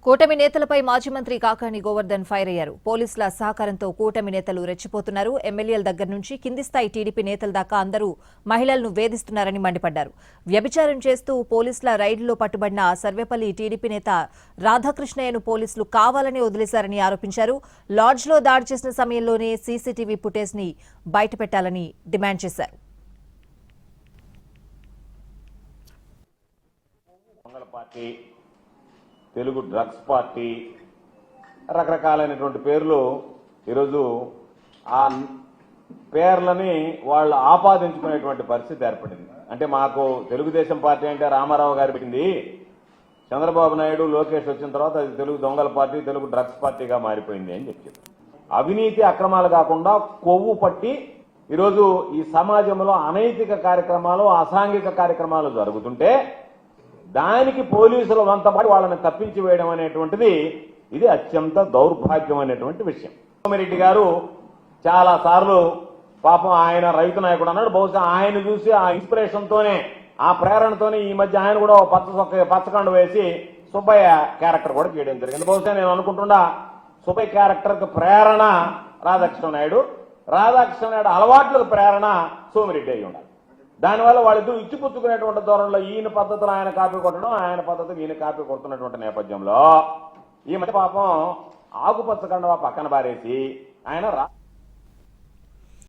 కూటమి నేతలపై మాజీ మంత్రి కాకాణి గోవర్ధన్ ఫైర్ అయ్యారు. పోలీసుల సహకారంతో కూటమి నేతలు రెచ్చిపోతున్నారు. ఎమ్మెల్యేల దగ్గర నుంచి కింది స్థాయి టీడీపీ నేతల దాకా అందరూ మహిళలను వేధిస్తున్నారని మండిపడ్డారు. వ్యభిచారం చేస్తూ పోలీసుల రైడ్లో పట్టుబడిన సర్వేపల్లి టీడీపీ నేత రాధాకృష్ణయ్యను పోలీసులు కావాలని వదిలేశారని ఆరోపించారు. లాడ్జ్లో దాడి చేసిన సమయంలోనే సీసీటీవీ ఫుటేజ్ని బయటపెట్టాలని డిమాండ్ చేశారు. తెలుగు డ్రగ్స్ పార్టీ రకరకాలైనటువంటి పేర్లు ఈరోజు ఆ పేర్లని వాళ్ళు ఆపాదించుకునేటువంటి పరిస్థితి ఏర్పడింది. అంటే మాకు తెలుగుదేశం పార్టీ అంటే రామారావు గారు పెట్టింది, చంద్రబాబు నాయుడు లోకేష్ వచ్చిన తర్వాత అది తెలుగు దొంగల పార్టీ, తెలుగు డ్రగ్స్ పార్టీగా మారిపోయింది అని చెప్పారు. అవినీతి అక్రమాలు కాకుండా కొవ్వు పట్టి ఈరోజు ఈ సమాజంలో అనైతిక కార్యక్రమాలు, అసాంఘిక కార్యక్రమాలు జరుగుతుంటే దానికి పోలీసుల వంతపడి వాళ్ళని తప్పించి వేయడం అనేటువంటిది ఇది అత్యంత దౌర్భాగ్యం అనేటువంటి విషయం. సోమిరెడ్డి గారు చాలా సార్లు పాపం ఆయన రైతు నాయకుడు అన్నాడు. బహుశా ఆయన చూసి ఆ ఇన్స్పిరేషన్ తోనే, ఆ ప్రేరణతోనే ఈ మధ్య ఆయన కూడా పచ్చకండు వేసి సుబ్బయ్య క్యారెక్టర్ కూడా చేయడం జరిగింది. బహుశా నేను అనుకుంటున్నా సుబ్బయ్య క్యారెక్టర్ కు ప్రేరణ రాధాకృష్ణ నాయుడు అలవాట్లకు ప్రేరణ సోమిరెడ్డి అయి ఉండాలి. దానివల్ల వాళ్ళిద్దరూ ఇచ్చిపుచ్చుకునేటువంటి ధోరణిలో ఈయన పద్ధతులు ఆయన కాపీ కొట్టడం, ఆయన పద్ధతులు ఈయన కాపీ కొడుతున్నటువంటి నేపథ్యంలో ఈ మధ్య పాపం ఆకుపచ్చ కండువా పక్కన బారేసి ఆయన